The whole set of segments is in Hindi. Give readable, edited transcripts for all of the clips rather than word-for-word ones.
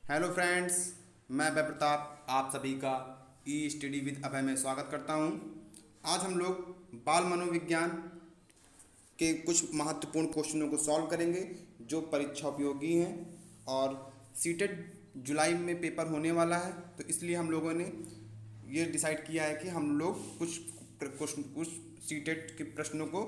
हेलो फ्रेंड्स, मैं अभय प्रताप आप सभी का ई स्टडी विद अभय में स्वागत करता हूं। आज हम लोग बाल मनोविज्ञान के कुछ महत्वपूर्ण क्वेश्चनों को सॉल्व करेंगे जो परीक्षा उपयोगी हैं और सीटेट जुलाई में पेपर होने वाला है, तो इसलिए हम लोगों ने ये डिसाइड किया है कि हम लोग कुछ सीटेट के प्रश्नों को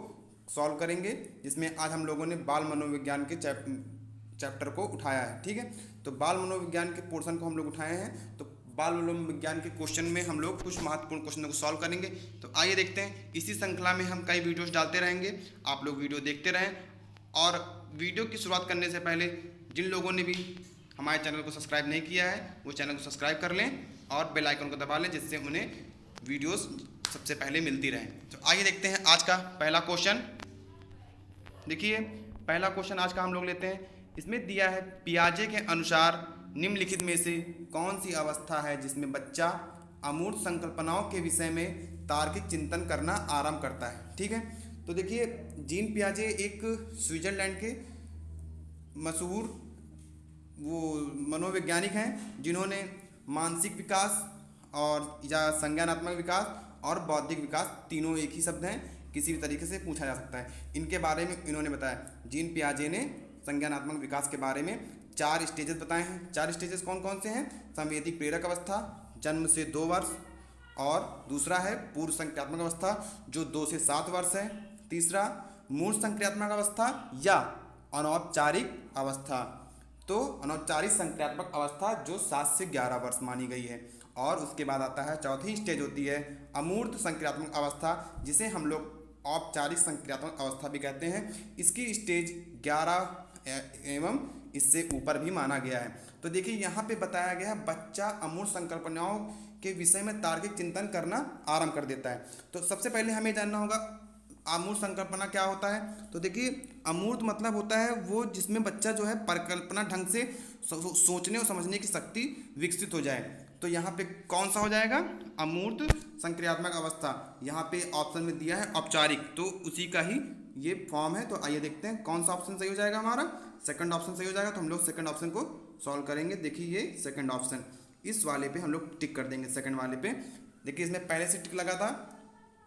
सॉल्व करेंगे, जिसमें आज हम लोगों ने बाल मनोविज्ञान के चैप्टर को उठाया है। ठीक है, तो बाल मनोविज्ञान के पोर्शन को हम लोग उठाए हैं, तो बाल मनोविज्ञान के क्वेश्चन में हम लोग कुछ महत्वपूर्ण क्वेश्चनों को सॉल्व करेंगे। तो आइए देखते हैं, इसी श्रृंखला में हम कई वीडियोस डालते रहेंगे, आप लोग वीडियो देखते रहें। और वीडियो की शुरुआत करने से पहले जिन लोगों ने भी हमारे चैनल को सब्सक्राइब नहीं किया है वो चैनल को सब्सक्राइब कर लें और बेल आइकन को दबा लें, जिससे उन्हें वीडियोस सबसे पहले मिलती रहें। तो आइए देखते हैं आज का पहला क्वेश्चन। देखिए, पहला क्वेश्चन आज का हम लोग लेते हैं। इसमें दिया है, पियाजे के अनुसार निम्नलिखित में से कौन सी अवस्था है जिसमें बच्चा अमूर्त संकल्पनाओं के विषय में तार्किक चिंतन करना आरंभ करता है। ठीक है, तो देखिए, जीन पियाजे एक स्विट्जरलैंड के मशहूर वो मनोवैज्ञानिक हैं, जिन्होंने मानसिक विकास और या संज्ञानात्मक विकास और बौद्धिक विकास, तीनों एक ही शब्द हैं, किसी भी तरीके से पूछा जा सकता है। इनके बारे में इन्होंने बताया, जीन पियाजे ने संज्ञानात्मक विकास के बारे में 4 स्टेजेस बताए हैं। 4 स्टेजेस कौन कौन से हैं? संवेदी प्रेरक अवस्था, जन्म से 2 वर्ष, और दूसरा है पूर्व संक्रियात्मक अवस्था जो 2 से 7 वर्ष है। तीसरा मूल संक्रियात्मक अवस्था या अनौपचारिक अवस्था, तो अनौपचारिक संक्रियात्मक अवस्था जो 7 से 11 वर्ष मानी गई है। और उसके बाद आता है, चौथी स्टेज होती है अमूर्त संक्रियात्मक अवस्था, जिसे हम लोग औपचारिक संक्रियात्मक अवस्था भी कहते हैं। इसकी स्टेज 11 एवं इससे ऊपर भी माना गया है। तो देखिए, यहाँ पे बताया गया है, बच्चा अमूर्त संकल्पनाओं के विषय में तार्किक चिंतन करना आरंभ कर देता है। तो सबसे पहले हमें जानना होगा अमूर्त संकल्पना क्या होता है। तो देखिए, अमूर्त मतलब होता है वो जिसमें बच्चा जो है परिकल्पना ढंग से सोचने और समझने की शक्ति विकसित हो जाए। तो यहाँ पे कौन सा हो जाएगा? अमूर्त संक्रियात्मक अवस्था। यहाँ पे ऑप्शन में दिया है औपचारिक, तो उसी का ही ये फॉर्म है। तो आइए देखते हैं कौन सा ऑप्शन सही हो जाएगा हमारा। सेकंड ऑप्शन सही हो जाएगा, तो हम लोग सेकंड ऑप्शन को सॉल्व करेंगे। देखिए, ये सेकंड ऑप्शन, इस वाले पे हम लोग टिक कर देंगे, सेकंड वाले पे। देखिए, इसमें पहले से टिक लगा था,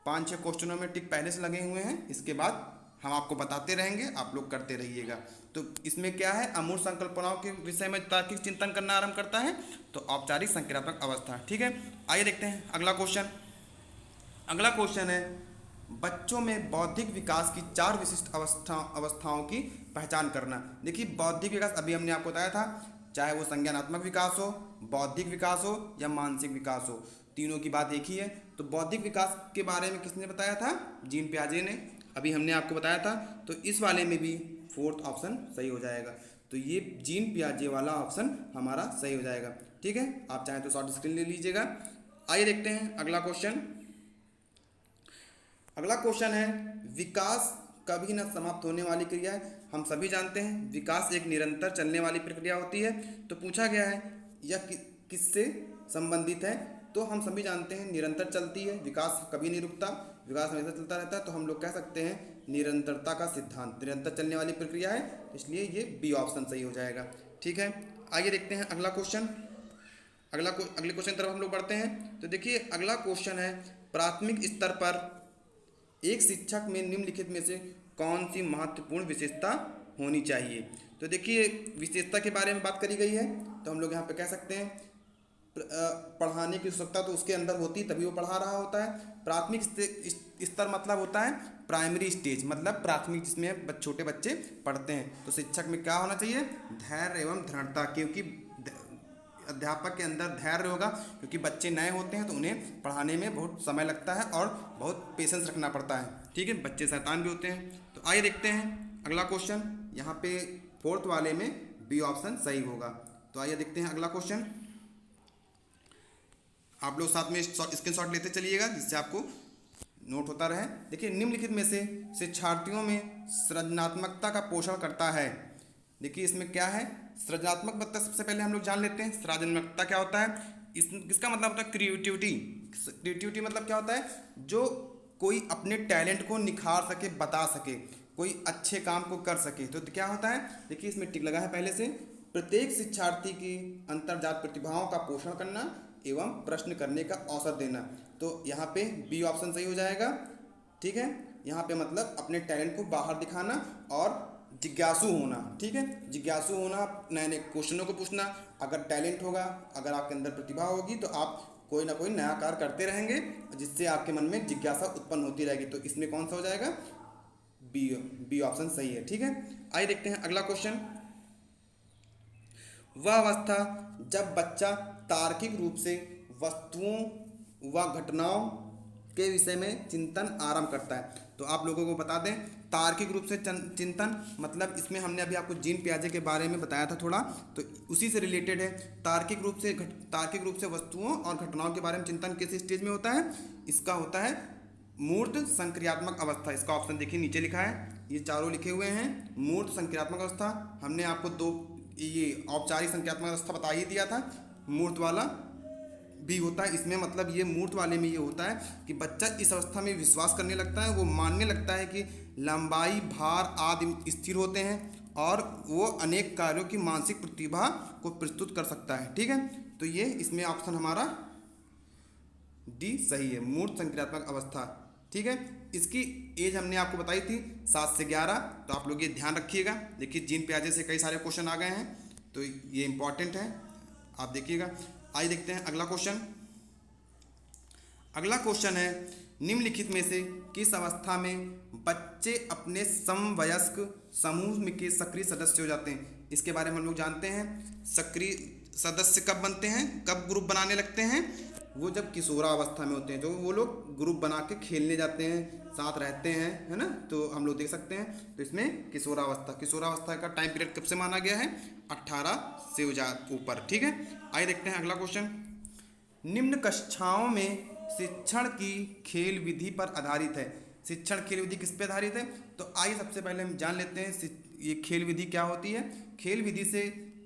5-6 क्वेश्चनों में टिक पहले से लगे हुए हैं। इसके बाद हम आपको बताते रहेंगे, आप लोग करते रहिएगा। तो इसमें क्या है? अमूर्त संकल्पनाओं के विषय में तार्किक चिंतन करना आरंभ करता है, तो औपचारिक संक्रियात्मक अवस्था। ठीक है, आइए देखते हैं अगला क्वेश्चन। अगला क्वेश्चन है, बच्चों में बौद्धिक विकास की 4 विशिष्ट अवस्थाओं की पहचान करना। देखिए, बौद्धिक विकास अभी हमने आपको बताया था, चाहे वो संज्ञानात्मक विकास हो, बौद्धिक विकास हो या मानसिक विकास हो, तीनों की बात एक ही है। तो बौद्धिक विकास के बारे में किसने बताया था? जीन पियाजे ने, अभी हमने आपको बताया था। तो इस वाले में भी 4th ऑप्शन सही हो जाएगा। तो ये जीन पियाजे वाला ऑप्शन हमारा सही हो जाएगा। ठीक है, आप चाहें तो शॉर्ट स्क्रीन ले लीजिएगा। आइए देखते हैं अगला क्वेश्चन। अगला क्वेश्चन है, विकास कभी न समाप्त होने वाली क्रिया है। हम सभी जानते हैं विकास एक निरंतर चलने वाली प्रक्रिया होती है। तो पूछा गया है यह किससे संबंधित है? तो हम सभी जानते हैं निरंतर चलती है, विकास कभी नहीं रुकता, विकास हमेशा चलता रहता है। तो हम लोग कह सकते हैं निरंतरता का सिद्धांत, निरंतर चलने वाली प्रक्रिया है, इसलिए ये बी ऑप्शन सही हो जाएगा। ठीक है, आइए देखते हैं अगला क्वेश्चन। अगले क्वेश्चन की तरफ हम लोग बढ़ते हैं। तो देखिए, अगला क्वेश्चन है, प्राथमिक स्तर पर एक शिक्षक में निम्नलिखित में से कौन सी महत्वपूर्ण विशेषता होनी चाहिए? तो देखिए, विशेषता के बारे में बात करी गई है, तो हम लोग यहाँ पे कह सकते हैं पढ़ाने की आवश्यकता तो उसके अंदर होती तभी वो पढ़ा रहा होता है। प्राथमिक स्तर मतलब होता है प्राइमरी स्टेज, मतलब प्राथमिक जिसमें छोटे बच्चे पढ़ते हैं। तो शिक्षक में क्या होना चाहिए? धैर्य एवं दृढ़ता, क्योंकि अध्यापक के अंदर धैर्य होगा, क्योंकि बच्चे नए होते हैं तो उन्हें पढ़ाने में बहुत समय लगता है और बहुत पेशेंस रखना पड़ता है। ठीक है, बच्चे शैतान भी होते हैं। तो आइए देखते हैं अगला क्वेश्चन। यहाँ पे 4th वाले में बी ऑप्शन सही होगा। तो आइए देखते हैं अगला क्वेश्चन। आप लोग साथ में स्क्रीनशॉट लेते चलिएगा, जिससे आपको नोट होता रहे। देखिए, निम्नलिखित में से शिक्षार्थियों में सृजनात्मकता का पोषण करता है। देखिए, इसमें क्या है? सृजनात्मकता सबसे पहले हम लोग जान लेते हैं, सृजनात्मकता क्या होता है। इसका मतलब होता है क्रिएटिविटी। क्रिएटिविटी मतलब क्या होता है? जो कोई अपने टैलेंट को निखार सके, बता सके, कोई अच्छे काम को कर सके। तो क्या होता है? देखिए, इसमें टिक लगा है पहले से, प्रत्येक शिक्षार्थी की अंतर्जात प्रतिभाओं का पोषण करना एवं प्रश्न करने का अवसर देना। तो यहाँ पे बी ऑप्शन सही हो जाएगा। ठीक है, यहाँ पे मतलब अपने टैलेंट को बाहर दिखाना और जिज्ञासु होना। ठीक है, जिज्ञासु होना, नए नए क्वेश्चनों को पूछना। अगर टैलेंट होगा, अगर आपके अंदर प्रतिभा होगी तो आप कोई ना कोई नया कार्य करते रहेंगे जिससे आपके मन में जिज्ञासा उत्पन्न होती रहेगी। तो इसमें कौन सा हो जाएगा? बी ऑप्शन सही है। ठीक है, आइए देखते हैं अगला क्वेश्चन। वह अवस्था जब बच्चा तार्किक रूप से वस्तुओं व घटनाओं के विषय में चिंतन आरंभ करता है। तो आप लोगों को बता दें, तार्किक रूप से चिंतन मतलब इसमें हमने अभी आपको जीन पियाजे के बारे में बताया था थोड़ा, तो उसी से रिलेटेड है। तार्किक रूप से वस्तुओं और घटनाओं के बारे में चिंतन किस स्टेज में होता है? इसका होता है मूर्त संक्रियात्मक अवस्था। इसका ऑप्शन देखिए नीचे लिखा है, ये चारों लिखे हुए हैं। मूर्त संक्रियात्मक अवस्था, हमने आपको दो ये औपचारिक संक्रियात्मक अवस्था बता ही दिया था। मूर्त वाला भी होता है इसमें, मतलब ये मूर्त वाले में ये होता है कि बच्चा इस अवस्था में विश्वास करने लगता है, वो मानने लगता है कि लंबाई, भार आदि स्थिर होते हैं और वो अनेक कार्यों की मानसिक प्रतिभा को प्रस्तुत कर सकता है। ठीक है, तो ये इसमें ऑप्शन हमारा डी सही है, मूर्त संक्रियात्मक अवस्था। ठीक है, इसकी एज हमने आपको बताई थी 7 से 11, तो आप लोग ये ध्यान रखिएगा। देखिए जीन पियाजे से कई सारे क्वेश्चन आ गए हैं, तो ये इंपॉर्टेंट है, आप देखिएगा। आइए देखते हैं अगला क्वेश्चन। अगला क्वेश्चन है, निम्नलिखित में से किस अवस्था में बच्चे अपने समवयस्क समूह के सक्रिय सदस्य हो जाते हैं? इसके बारे में हम लोग जानते हैं। सक्रिय सदस्य कब बनते हैं, कब ग्रुप बनाने लगते हैं? वो जब किशोरावस्था में होते हैं, जो वो लोग ग्रुप बना के खेलने जाते हैं, साथ रहते हैं, है ना। तो हम लोग देख सकते हैं, तो इसमें किशोरावस्था का टाइम पीरियड कब से माना गया है? 18 से ऊपर। ठीक है, आइए देखते हैं अगला क्वेश्चन। निम्न कक्षाओं में शिक्षण की खेल विधि पर आधारित है। शिक्षण खेल विधि किस पे आधारित है? तो आइए सबसे पहले हम जान लेते हैं ये खेल विधि क्या होती है। खेल विधि से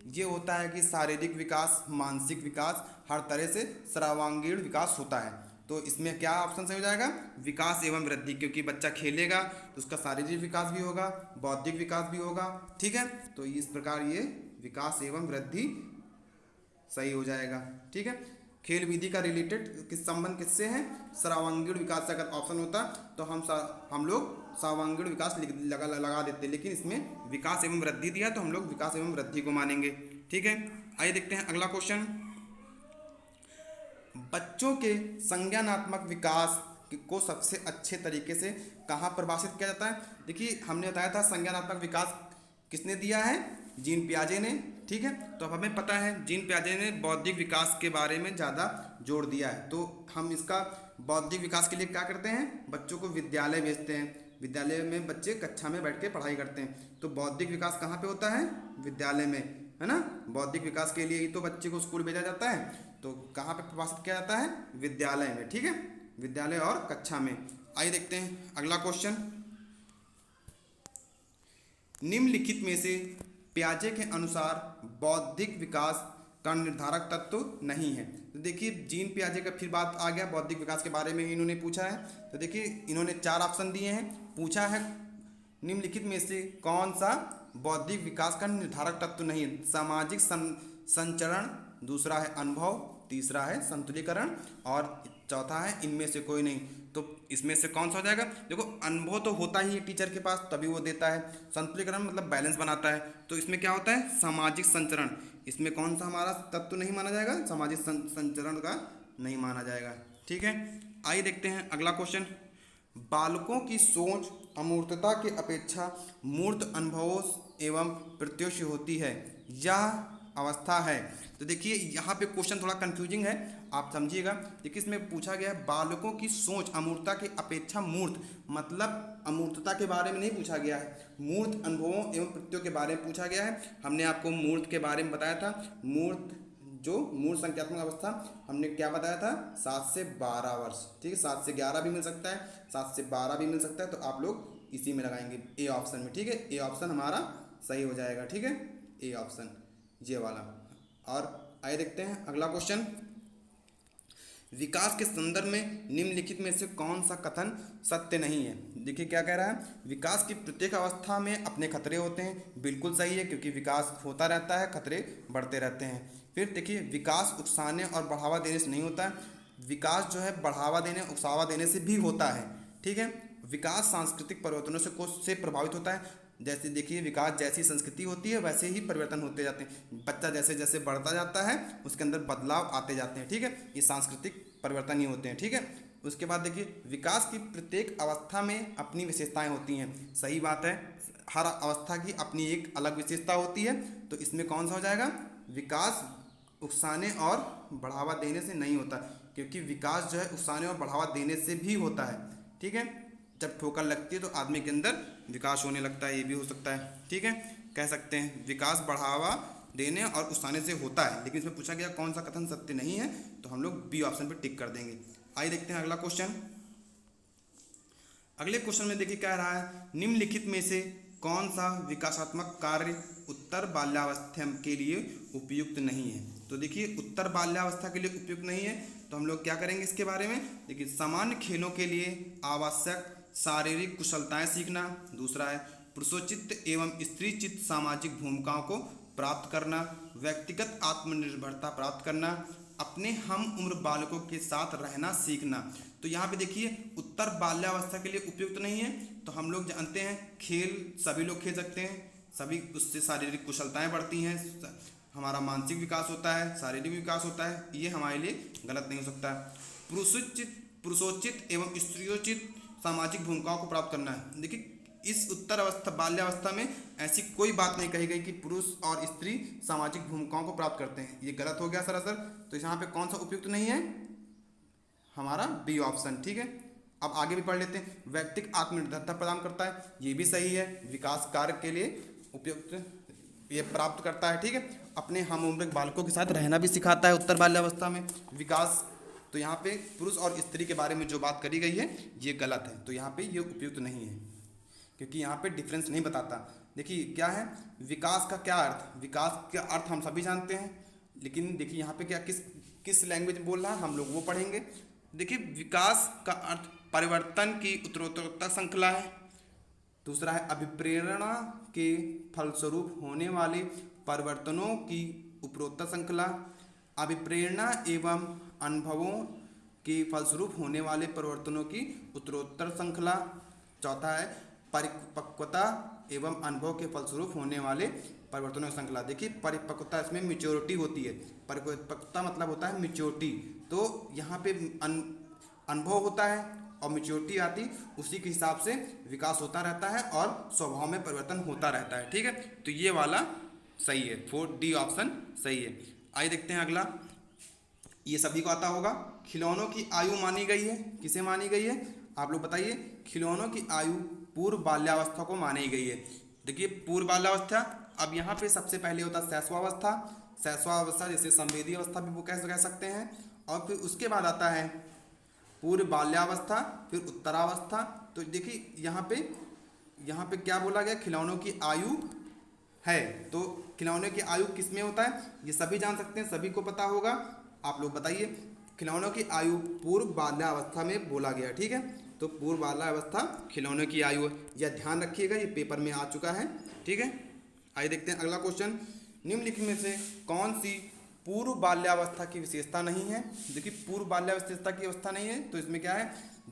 ये होता है कि शारीरिक विकास, मानसिक विकास, हर तरह से सर्वांगीण विकास होता है। तो इसमें क्या ऑप्शन सही हो जाएगा? विकास एवं वृद्धि, क्योंकि बच्चा खेलेगा तो उसका शारीरिक विकास भी होगा, बौद्धिक विकास भी होगा। ठीक है, तो इस प्रकार ये विकास एवं वृद्धि सही हो जाएगा। ठीक है, खेल विधि का रिलेटेड संबंध किससे है? सर्वांगीण विकास से। अगर ऑप्शन होता तो हम लोग सर्वांगीण विकास लगा देते, लेकिन इसमें विकास एवं वृद्धि दिया तो हम लोग विकास एवं वृद्धि को मानेंगे। ठीक है, आइए देखते हैं अगला क्वेश्चन। बच्चों के संज्ञानात्मक विकास को सबसे अच्छे तरीके से कहाँ परिभाषित किया जाता है? देखिए हमने बताया था संज्ञानात्मक विकास किसने दिया है? जीन पियाजे ने। ठीक है, तो अब हमें पता है जीन पियाजे ने बौद्धिक विकास के बारे में ज़्यादा जोर दिया है, तो हम इसका बौद्धिक विकास के लिए क्या करते हैं? बच्चों को विद्यालय भेजते हैं, विद्यालय में बच्चे कक्षा में बैठ के पढ़ाई करते हैं। तो बौद्धिक विकास कहाँ पे होता है? विद्यालय में, है ना। बौद्धिक विकास के लिए ही तो बच्चे को स्कूल भेजा जाता है, तो कहाँ पे परिभाषित किया जाता है? विद्यालय में। ठीक है, विद्यालय और कक्षा में। आइए देखते हैं अगला क्वेश्चन। निम्नलिखित में से पियाजे के अनुसार बौद्धिक विकास का निर्धारक तत्व नहीं है। तो देखिए जीन पियाजे का फिर बात आ गया, बौद्धिक विकास के बारे में इन्होंने पूछा है। तो देखिए इन्होंने 4 ऑप्शन दिए हैं, पूछा है निम्नलिखित में से कौन सा बौद्धिक विकास का निर्धारक तत्व नहीं है? सामाजिक संचरण, दूसरा है अनुभव, तीसरा है संतुलीकरण और चौथा है इनमें से कोई नहीं। तो इसमें से कौन सा हो जाएगा? देखो अनुभव तो होता ही है टीचर के पास, तभी वो देता है। संतुलीकरण मतलब बैलेंस बनाता है, तो इसमें क्या होता है? सामाजिक संचरण। इसमें कौन सा हमारा तत्व नहीं माना जाएगा? सामाजिक संचरण का नहीं माना जाएगा। ठीक है, आइए देखते हैं अगला क्वेश्चन। बालकों की सोच अमूर्तता के अपेक्षा मूर्त अनुभवों एवं प्रत्युष होती है, यह अवस्था है। तो देखिए यहाँ पे क्वेश्चन थोड़ा कंफ्यूजिंग है, आप समझिएगा। देखिए इसमें पूछा गया है बालकों की सोच अमूर्तता के अपेक्षा मूर्त, मतलब अमूर्तता के बारे में नहीं पूछा गया है, मूर्त अनुभवों एवं प्रत्युष के बारे में पूछा गया है। हमने आपको मूर्त के बारे में बताया था, मूर्त जो मूर्त संख्यात्मक अवस्था हमने क्या बताया था? 7 से 12 वर्ष। ठीक है, 7 से 11 भी मिल सकता है, 7 से 12 भी मिल सकता है, तो आप लोग इसी में लगाएंगे ए ऑप्शन में। ठीक है, ए ऑप्शन हमारा सही हो जाएगा। ठीक है, ए ऑप्शन ये वाला। और आइए देखते हैं अगला क्वेश्चन। विकास के संदर्भ में निम्नलिखित में से कौन सा कथन सत्य नहीं है। देखिए क्या कह रहा है, विकास की प्रत्येक अवस्था में अपने खतरे होते हैं। बिल्कुल सही है, क्योंकि विकास होता रहता है, खतरे बढ़ते रहते हैं। फिर देखिए, विकास उकसाने और बढ़ावा देने से नहीं होता है। विकास जो है बढ़ावा देने उकसावा देने से भी होता है। ठीक है, विकास सांस्कृतिक परिवर्तनों से प्रभावित होता है। जैसे देखिए, विकास जैसी संस्कृति होती है वैसे ही परिवर्तन होते जाते हैं। बच्चा जैसे जैसे बढ़ता जाता है उसके अंदर बदलाव आते जाते हैं। ठीक है, ये सांस्कृतिक परिवर्तन ही होते हैं। ठीक है, उसके बाद देखिए, विकास की प्रत्येक अवस्था में अपनी विशेषताएं होती हैं। सही बात है, हर अवस्था की अपनी एक अलग विशेषता होती है। तो इसमें कौन सा हो जाएगा, विकास उकसाने और बढ़ावा देने से नहीं होता, क्योंकि विकास जो है उकसाने और बढ़ावा देने से भी होता है। ठीक है, जब ठोकर लगती है तो आदमी के अंदर विकास होने लगता है, ये भी हो सकता है। ठीक है, कह सकते हैं विकास बढ़ावा देने और उकसाने से होता है। लेकिन इसमें पूछा गया कौन सा कथन सत्य नहीं है, तो हम लोग बी ऑप्शन पे टिक कर देंगे। आइए देखते हैं अगला क्वेश्चन। अगले क्वेश्चन में देखिए कह रहा है, निम्नलिखित में से कौन सा विकासात्मक कार्य उत्तर बाल्यावस्था के लिए उपयुक्त नहीं है। तो देखिए, उत्तर बाल्यावस्था के लिए उपयुक्त नहीं है, तो हम लोग क्या करेंगे इसके बारे में। देखिए, सामान्य खेलों के लिए आवश्यक शारीरिक कुशलताएं सीखना। दूसरा है पुरुषोचित एवं स्त्रीचित सामाजिक भूमिकाओं को प्राप्त करना। व्यक्तिगत आत्मनिर्भरता प्राप्त करना। अपने हम उम्र बालकों के साथ रहना सीखना। तो यहाँ पे देखिए, उत्तर बाल्यावस्था के लिए उपयुक्त नहीं है। तो हम लोग जानते हैं खेल सभी लोग खेल सकते हैं, सभी उससे शारीरिक कुशलताएं बढ़ती हैं, हमारा मानसिक विकास होता है, शारीरिक विकास होता है, ये हमारे लिए गलत नहीं हो सकता। पुरुषोचित एवं स्त्रियोचित सामाजिक भूमिकाओं को प्राप्त करना है। देखिए, इस उत्तर अवस्था बाल्यावस्था में ऐसी कोई बात नहीं कही गई कि पुरुष और स्त्री सामाजिक भूमिकाओं को प्राप्त करते हैं, ये गलत हो गया सरासर। तो यहाँ पे कौन सा उपयुक्त नहीं है, हमारा बी ऑप्शन। ठीक है, अब आगे भी पढ़ लेते हैं। व्यक्तिगत आत्मनिर्भरता प्रदान करता है, ये भी सही है, विकास कार्य के लिए उपयुक्त ये प्राप्त करता है। ठीक है, अपने हम उम्र बालकों के साथ रहना भी सिखाता है उत्तर बाल्यावस्था में विकास। तो यहाँ पे पुरुष और स्त्री के बारे में जो बात करी गई है ये गलत है, तो यहाँ पे ये उपयुक्त नहीं है, क्योंकि यहाँ पे डिफरेंस नहीं बताता। देखिए क्या है, विकास का क्या अर्थ, विकास का अर्थ हम सभी जानते हैं, लेकिन देखिए यहाँ पे क्या किस लैंग्वेज में बोल रहा है हम लोग वो पढ़ेंगे। देखिए, विकास का अर्थ परिवर्तन की उत्तरोत्तर श्रृंखला है। दूसरा है अभिप्रेरणा के फलस्वरूप होने वाले परिवर्तनों की उपरोत्तर श्रृंखला। अभिप्रेरणा एवं अनुभवों के फलस्वरूप होने वाले परिवर्तनों की उत्तरोत्तर श्रृंखला। चौथा है परिपक्वता एवं अनुभव के फलस्वरूप होने वाले परिवर्तनों की श्रृंखला। देखिए, परिपक्वता इसमें मैच्योरिटी होती है, परिपक्वता मतलब होता है मैच्योरिटी। तो यहाँ पे अनुभव होता है और मैच्योरिटी आती, उसी के हिसाब से विकास होता रहता है और स्वभाव में परिवर्तन होता रहता है। ठीक है, तो ये वाला सही है, 4D ऑप्शन सही है। आइए देखते हैं अगला, ये सभी को आता होगा। खिलौनों की आयु मानी गई है, किसे मानी गई है आप लोग बताइए। खिलौनों की आयु पूर्व बाल्यावस्था को मानी गई है। देखिए, पूर्व बाल्यावस्था, अब यहाँ पे सबसे पहले होता है शैशवावस्था। शैशवावस्था जैसे संवेदी अवस्था भी वो कैसे कह सकते हैं। और फिर उसके बाद आता है पूर्व बाल्यावस्था, फिर उत्तरावस्था। तो देखिए यहाँ पे क्या बोला गया, खिलौनों की आयु है। तो खिलौने की आयु किस में होता है, ये सभी जान सकते हैं, सभी को पता होगा। आप लोग बताइए, खिलौनों की आयु पूर्व बाल्यावस्था में बोला गया। ठीक है, तो पूर्व बाल्यावस्था खिलौनों की आयु, यह ध्यान रखिएगा, ये पेपर में आ चुका है। ठीक है, आइए देखते हैं अगला क्वेश्चन। निम्नलिखित में से कौन सी पूर्व बाल्यावस्था की विशेषता नहीं है। देखिए, पूर्व बाल्यावस्था की अवस्था नहीं है, तो इसमें क्या है,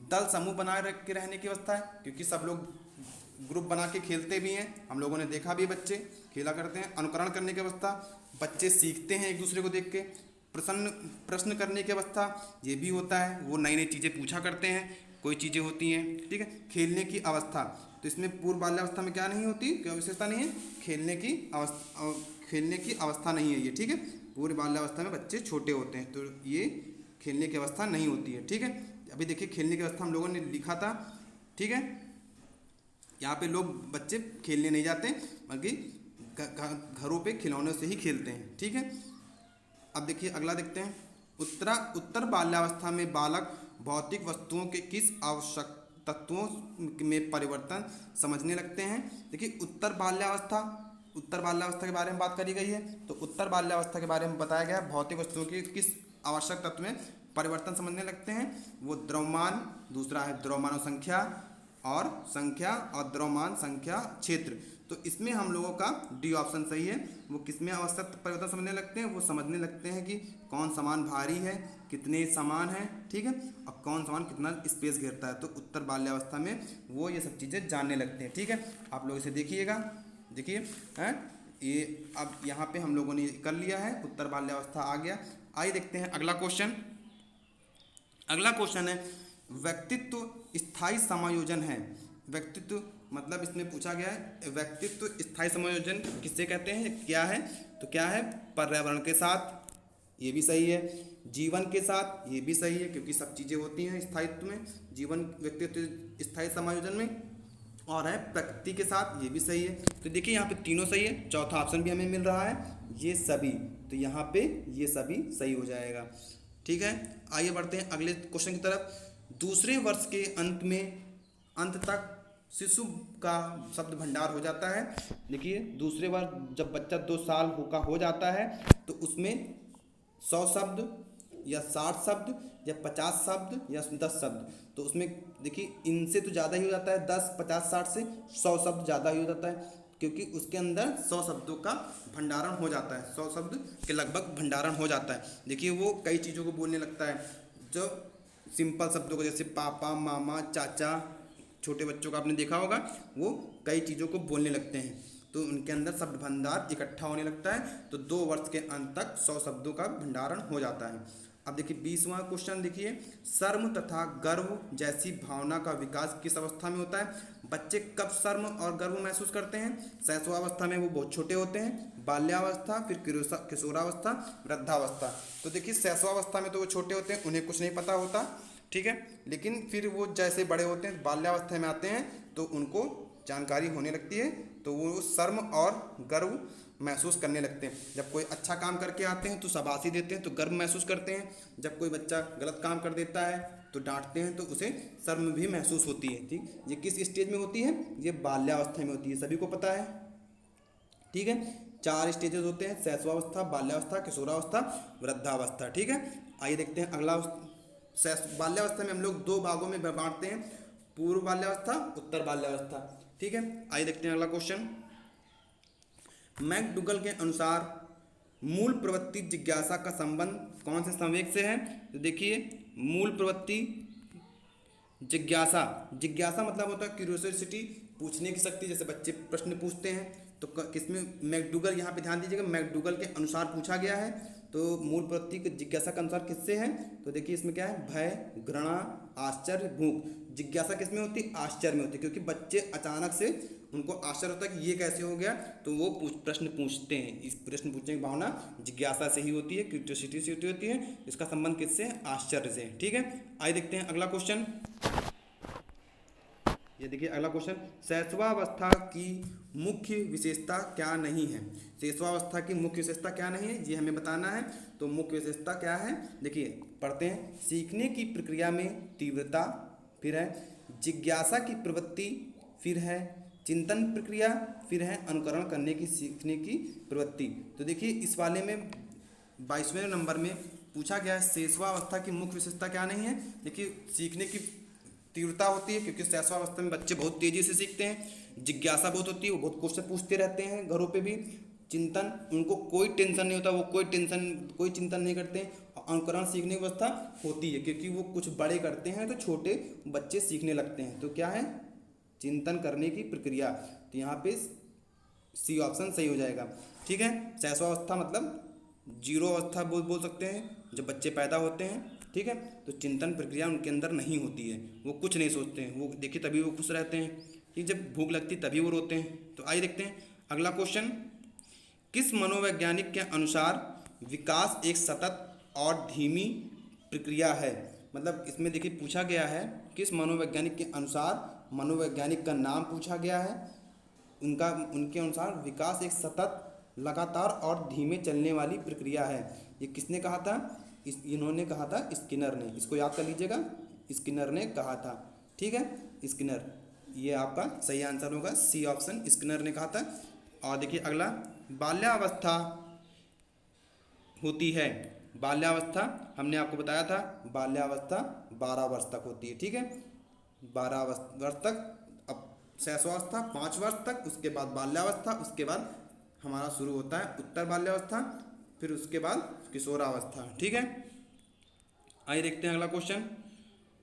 दल समूह बनाए रख के रहने की अवस्था है, क्योंकि सब लोग ग्रुप बना के खेलते भी हैं, हम लोगों ने देखा भी, बच्चे खेला करते हैं। अनुकरण करने की अवस्था, बच्चे सीखते हैं एक दूसरे को देख के। प्रश्न करने की अवस्था, ये भी होता है, वो नई नई चीज़ें पूछा करते हैं, कोई चीज़ें होती हैं। ठीक है, खेलने की अवस्था, तो इसमें पूर्व बाल्यावस्था में क्या नहीं होती, क्या विशेषता नहीं है, खेलने की अवस्था नहीं है ये। ठीक है, पूर्व बाल्यावस्था में बच्चे छोटे होते हैं, तो ये खेलने की अवस्था नहीं होती है। ठीक है, अभी देखिए खेलने की अवस्था हम लोगों ने लिखा था। ठीक है, यहाँ पे लोग बच्चे खेलने नहीं जाते, बल्कि घरों पे खिलौनों से ही खेलते हैं। ठीक है, अब देखिए अगला देखते हैं। उत्तर बाल्यावस्था में बालक भौतिक वस्तुओं के किस आवश्यक तत्वों में परिवर्तन समझने लगते हैं। देखिए, उत्तर बाल्यावस्था के बारे में बात करी गई है, तो उत्तर बाल्यावस्था के बारे में बताया गया है भौतिक वस्तुओं के किस आवश्यक तत्व में परिवर्तन समझने लगते हैं, वो द्रव्यमान, दूसरा है द्रव्यमान संख्या और द्रव्यमान संख्या क्षेत्र। तो इसमें हम लोगों का डी ऑप्शन सही है। वो किसमें अवस्था परिवर्तन समझने लगते हैं, वो समझने लगते हैं कि कौन सामान भारी है, कितने सामान है, ठीक है, और कौन सामान कितना स्पेस घेरता है। तो उत्तर बाल्यावस्था में वो ये सब चीज़ें जानने लगते हैं, ठीक है। आप लोग इसे देखिएगा, देखिए हैं ये अब यहाँ पे हम लोगों ने कर लिया है, उत्तर बाल्यावस्था आ गया। आइए देखते हैं अगला क्वेश्चन। अगला क्वेश्चन है व्यक्तित्व स्थायी समायोजन है। व्यक्तित्व मतलब इसमें पूछा गया है व्यक्तित्व स्थायी समायोजन किससे कहते हैं, क्या है, तो क्या है, पर्यावरण के साथ, ये भी सही है, जीवन के साथ, ये भी सही है, क्योंकि सब चीज़ें होती हैं स्थायित्व में, जीवन व्यक्तित्व स्थायी समायोजन में, और है प्रकृति के साथ, ये भी सही है। तो देखिए यहाँ पे तीनों सही है, चौथा ऑप्शन भी हमें मिल रहा है ये सभी, तो यहाँ पे ये सभी सही हो जाएगा, ठीक है। आइए बढ़ते हैं अगले क्वेश्चन की तरफ। दूसरे वर्ष के अंत तक शिशु का शब्द भंडार हो जाता है। देखिए दूसरे वर्ष जब बच्चा 2 साल का हो जाता है तो उसमें 100 शब्द या 60 शब्द या 50 शब्द या 10 शब्द, तो उसमें देखिए इनसे तो ज़्यादा ही हो जाता है, 10, 50, 60 से 100 शब्द ज़्यादा ही हो जाता है, क्योंकि उसके अंदर 100 शब्दों का भंडारण हो जाता है, 100 शब्द के लगभग भंडारण हो जाता है। देखिए वो कई चीज़ों को बोलने लगता है, जो सिंपल शब्दों को जैसे पापा, मामा, चाचा, छोटे बच्चों का आपने देखा होगा, वो कई चीज़ों को बोलने लगते हैं, तो उनके अंदर शब्द भंडार इकट्ठा होने लगता है। तो 2 वर्ष के अंत तक 100 शब्दों का भंडारण हो जाता है। अब देखिए 20वां क्वेश्चन देखिए, शर्म तथा गर्व जैसी भावना का विकास किस अवस्था में होता है। बच्चे कब शर्म और गर्व महसूस करते हैं, शैशवावस्था में, वो बहुत छोटे होते हैं, बाल्यावस्था, फिर किशोरावस्था, वृद्धावस्था। तो देखिए शैशवावस्था में तो वो छोटे होते हैं, उन्हें कुछ नहीं पता होता, ठीक है, लेकिन फिर वो जैसे बड़े होते हैं, बाल्यावस्था में आते हैं, तो उनको जानकारी होने लगती है, तो वो शर्म और गर्व महसूस करने लगते हैं। जब कोई अच्छा काम करके आते हैं तो शाबाशी देते हैं, तो गर्व महसूस करते हैं। जब कोई बच्चा गलत काम कर देता है तो डांटते हैं, तो उसे शर्म भी महसूस होती है, ठीक। ये किस स्टेज में होती है, ये बाल्यावस्था में होती है, सभी को पता है, ठीक है। 4 स्टेजेस होते हैं, शैशवावस्था, बाल्यावस्था, किशोरावस्था, वृद्धावस्था, ठीक है। आइए देखते हैं अगला। बाल्यावस्था में हम लोग 2 भागों में बांटते हैं, पूर्व बाल्यावस्था, उत्तर बाल्यावस्था, ठीक है। आइए देखते हैं अगला क्वेश्चन। मैकडूगल के अनुसार मूल प्रवृत्ति जिज्ञासा का संबंध कौन से संवेग से है। तो देखिए मूल प्रवृत्ति जिज्ञासा मतलब होता है क्यूरियोसिटी, पूछने की शक्ति, जैसे बच्चे प्रश्न पूछते हैं, तो किसमें मैकडूगल, यहाँ पे ध्यान दीजिएगा, मैकडूगल के अनुसार पूछा गया है, तो मूल प्रवृत्ति जिज्ञासा के अनुसार किससे है। तो देखिए इसमें क्या है, भय, घृणा, आश्चर्य, भूख। जिज्ञासा किसमें होती है, आश्चर्य में होती है, क्योंकि बच्चे अचानक से उनको आश्चर्य होता है कि ये कैसे हो गया, तो वो प्रश्न पूछते हैं। इस प्रश्न पूछने की भावना जिज्ञासा से ही होती है, क्यूरियोसिटी से होती है। इसका संबंध किससे है, आश्चर्य से, ठीक है। आइए देखते हैं अगला क्वेश्चन। ये देखिए अगला क्वेश्चन, शैशवावस्था की मुख्य विशेषता क्या नहीं है। शैशवावस्था की मुख्य विशेषता क्या नहीं है, ये हमें बताना है। तो मुख्य विशेषता क्या है, देखिए पढ़ते हैं। सीखने की प्रक्रिया में तीव्रता, फिर है जिज्ञासा की प्रवृत्ति, फिर है चिंतन प्रक्रिया, फिर है अनुकरण करने की, सीखने की प्रवृत्ति। तो देखिए इस वाले में 22वें नंबर में पूछा गया है शैशवावस्था की मुख्य विशेषता क्या नहीं है। देखिए सीखने की तीव्रता होती है, क्योंकि शैशवावस्था में बच्चे बहुत तेज़ी से सीखते हैं। जिज्ञासा बहुत होती है, वो बहुत क्वेश्चन पूछते रहते हैं घरों पे भी। चिंतन, उनको कोई टेंशन नहीं होता, वो कोई चिंतन नहीं करते हैं। अनुकरण सीखने की व्यवस्था होती है, क्योंकि वो कुछ बड़े करते हैं तो छोटे बच्चे सीखने लगते हैं। तो क्या है, चिंतन करने की प्रक्रिया। तो यहाँ पे सी ऑप्शन सही हो जाएगा, ठीक है। शैशवावस्था मतलब 0 अवस्था बोल सकते हैं, जब बच्चे पैदा होते हैं, ठीक है। तो चिंतन प्रक्रिया उनके अंदर नहीं होती है, वो कुछ नहीं सोचते हैं, वो देखिए तभी वो खुश रहते हैं, कि जब भूख लगती तभी वो रोते हैं। तो आइए देखते हैं अगला क्वेश्चन। किस मनोवैज्ञानिक के अनुसार विकास एक सतत और धीमी प्रक्रिया है। मतलब इसमें देखिए पूछा गया है किस मनोवैज्ञानिक के अनुसार, मनोवैज्ञानिक का नाम पूछा गया है, उनके अनुसार विकास एक सतत, लगातार और धीमे चलने वाली प्रक्रिया है। ये किसने कहा था, इन्होंने कहा था स्किनर ने। इसको याद कर लीजिएगा, स्किनर ने कहा था, ठीक है, स्किनर। ये आपका सही आंसर होगा, सी ऑप्शन, स्किनर ने कहा था। और देखिए अगला, बाल्यावस्था होती है, बाल्यावस्था हमने आपको बताया था, बाल्यावस्था 12 वर्ष तक होती है, ठीक है, 12 वर्ष तक। अब शैशवावस्था 5 वर्ष तक, उसके बाद बाल्यावस्था, उसके बाद हमारा शुरू होता है उत्तर बाल्यावस्था, फिर उसके बाद किशोरावस्था, ठीक है। आइए देखते हैं अगला क्वेश्चन।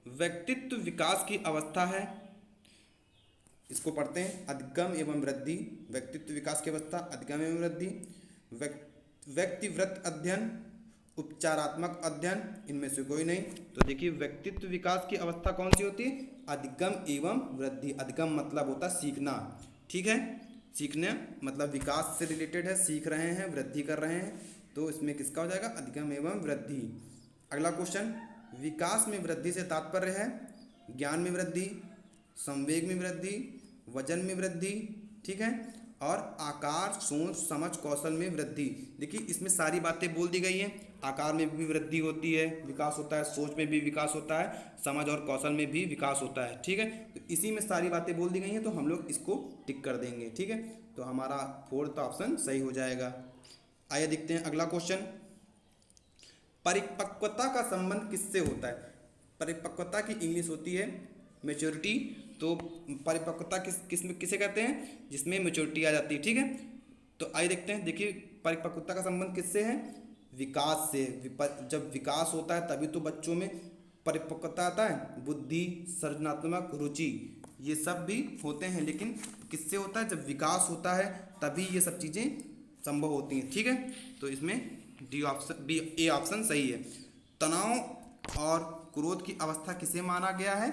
व्यक्तित्व विकास की अवस्था है, इसको पढ़ते हैं, अधिगम एवं वृद्धि। व्यक्तित्व विकास की अवस्था, अधिगम एवं वृद्धि, व्यक्तिव्रत अध्ययन, उपचारात्मक अध्ययन, इनमें से कोई नहीं। तो देखिए व्यक्तित्व विकास की अवस्था कौन सी होती है? अधिगम एवं वृद्धि। अधिगम मतलब होता है सीखना, ठीक है, सीखने मतलब विकास से रिलेटेड है, सीख रहे हैं, वृद्धि कर रहे हैं, तो इसमें किसका हो जाएगा? अधिगम एवं वृद्धि। अगला क्वेश्चन, विकास में वृद्धि से तात्पर्य है ज्ञान में वृद्धि, संवेग में वृद्धि, वजन में वृद्धि, ठीक है, और आकार, सोच, समझ, कौशल में वृद्धि। देखिए इसमें सारी बातें बोल दी गई हैं। आकार में भी वृद्धि होती है, विकास होता है, सोच में भी विकास होता है, समझ और कौशल में भी विकास होता है, ठीक है। तो इसी में सारी बातें बोल दी गई हैं, तो हम लोग इसको टिक कर देंगे, ठीक है। तो हमारा 4th ऑप्शन सही हो जाएगा। आइए देखते हैं अगला क्वेश्चन। परिपक्वता का संबंध किससे होता है? परिपक्वता की इंग्लिश होती है मैच्योरिटी। तो परिपक्वता किसे कहते हैं? जिसमें मैच्योरिटी आ जाती है, ठीक है। तो आइए देखते हैं। देखिए परिपक्वता का संबंध किससे है? विकास से। जब विकास होता है तभी तो बच्चों में परिपक्वता आता है। बुद्धि, सृजनात्मक, रुचि, ये सब भी होते हैं, लेकिन किससे होता है? जब विकास होता है तभी ये सब चीज़ें संभव होती हैं, ठीक है। तो इसमें ए ऑप्शन सही है। तनाव और क्रोध की अवस्था किसे माना गया है?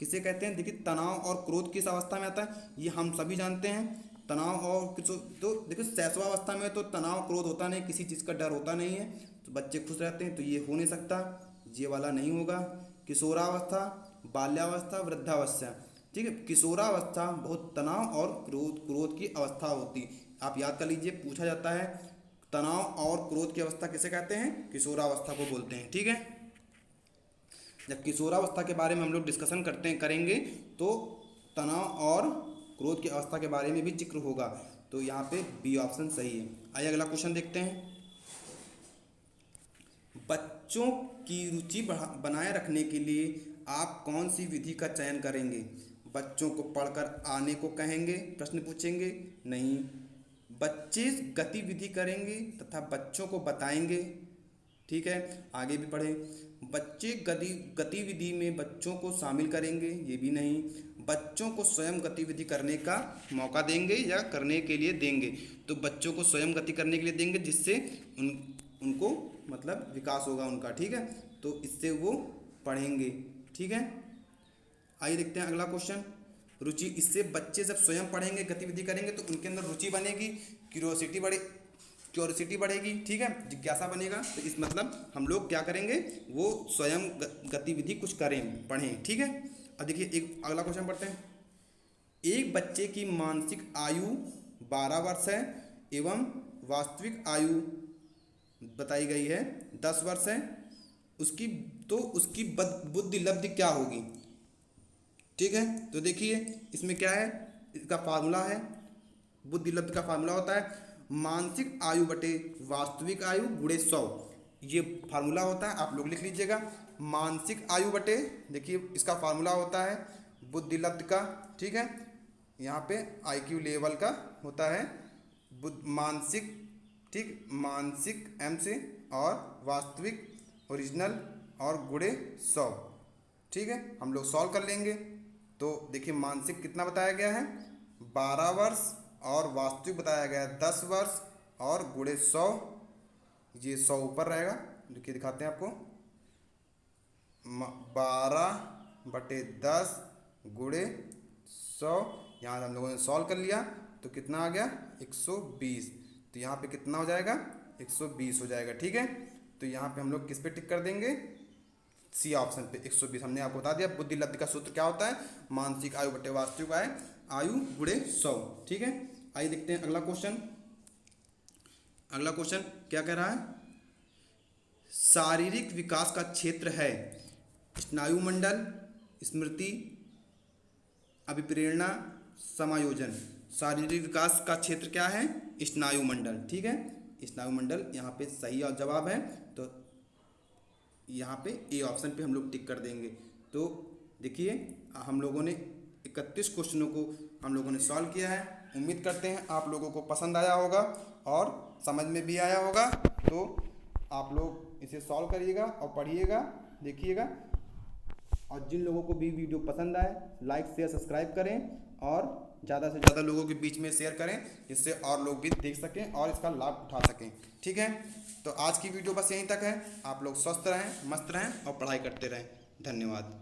किसे कहते हैं? देखिए तनाव और क्रोध किस अवस्था में आता है ये हम सभी जानते हैं। तनाव और तो देखिए शैशवावस्था में तो तनाव क्रोध होता नहीं, किसी चीज़ का डर होता नहीं है, तो बच्चे खुश रहते हैं, तो ये हो नहीं सकता, ये वाला नहीं होगा। किशोरावस्था, बाल्यावस्था, वृद्धावस्था, ठीक है। किशोरावस्था बहुत तनाव और क्रोध की अवस्था होती है। आप याद कर लीजिए, पूछा जाता है तनाव और क्रोध की अवस्था किसे कहते हैं? किशोरावस्था को बोलते हैं, ठीक है। जब किशोरावस्था के बारे में हम लोग डिस्कशन करेंगे तो तनाव और क्रोध की अवस्था के बारे में भी जिक्र होगा। तो यहाँ पे बी ऑप्शन सही है। आइए अगला क्वेश्चन देखते हैं। बच्चों की रुचि बनाए रखने के लिए आप कौन सी विधि का चयन करेंगे? बच्चों को पढ़कर आने को कहेंगे, प्रश्न पूछेंगे? नहीं। बच्चे गतिविधि करेंगे तथा बच्चों को बताएंगे, ठीक है। आगे भी पढ़ें। बच्चे गतिविधि में बच्चों को शामिल करेंगे, ये भी नहीं। बच्चों को स्वयं गतिविधि करने का मौका देंगे या करने के लिए देंगे? तो बच्चों को स्वयं गति करने के लिए देंगे, जिससे उनको मतलब विकास होगा उनका, ठीक है। तो इससे वो पढ़ेंगे, ठीक है। आइए देखते हैं अगला क्वेश्चन। रुचि, इससे बच्चे जब स्वयं पढ़ेंगे, गतिविधि करेंगे, तो उनके अंदर रुचि बनेगी, क्यूरोसिटी बढ़ेगी, ठीक है, जिज्ञासा बनेगा। तो इस मतलब हम लोग क्या करेंगे? वो स्वयं गतिविधि कुछ करें, पढ़ें, ठीक है। अब देखिए एक अगला क्वेश्चन पढ़ते हैं। एक बच्चे की मानसिक आयु 12 वर्ष है एवं वास्तविक आयु बताई गई है 10 वर्ष है। उसकी बुद्धि लब्धि क्या होगी? ठीक है, तो देखिए इसमें क्या है, इसका फार्मूला है, बुद्धि लब्धि का फार्मूला होता है मानसिक आयु बटे वास्तविक आयु गुणे 100। ये फार्मूला होता है, आप लोग लिख लीजिएगा। मानसिक आयु बटे, देखिए इसका फार्मूला होता है बुद्धि लब्धि का, ठीक है, यहाँ पे IQ लेवल का होता है मानसिक, ठीक, मानसिक M से और वास्तविक ओरिजिनल और गुणे 100, ठीक है। हम लोग सॉल्व कर लेंगे। तो देखिए मानसिक कितना बताया गया है 12 वर्ष और वास्तविक बताया गया है 10 वर्ष और गुणे 100, ये 100 ऊपर रहेगा। देखिए दिखाते हैं आपको, 12/10 गुणे 100, यहाँ हम लोगों ने सॉल्व कर लिया तो कितना आ गया 120। तो यहाँ पे कितना हो जाएगा 120 हो जाएगा, ठीक है। तो यहाँ पे हम लोग किस पे टिक कर देंगे? सी ऑप्शन पे 120। हमने आपको बता दिया बुद्धि लब्धि का सूत्र क्या होता है, मानसिक आयु बटे वास्तविक आयु गुणे 100, ठीक है। आइए देखते हैं अगला क्वेश्चन। अगला क्वेश्चन क्या कह रहा है? शारीरिक विकास का क्षेत्र है स्नायु मंडल, स्मृति, अभिप्रेरणा, समायोजन। शारीरिक विकास का क्षेत्र क्या है? स्नायु मंडल, ठीक है। स्नायु मंडल यहाँ पे सही जवाब है। तो यहाँ पे ए ऑप्शन पे हम लोग टिक कर देंगे। तो देखिए हम लोगों ने 31 क्वेश्चनों को हम लोगों ने सॉल्व किया है। उम्मीद करते हैं आप लोगों को पसंद आया होगा और समझ में भी आया होगा। तो आप लोग इसे सॉल्व करिएगा और पढ़िएगा, देखिएगा। और जिन लोगों को भी वीडियो पसंद आए लाइक शेयर सब्सक्राइब करें और ज़्यादा से ज़्यादा लोगों के बीच में शेयर करें, जिससे और लोग भी देख सकें और इसका लाभ उठा सकें। ठीक है, तो आज की वीडियो बस यहीं तक है। आप लोग स्वस्थ रहें, मस्त रहें और पढ़ाई करते रहें। धन्यवाद।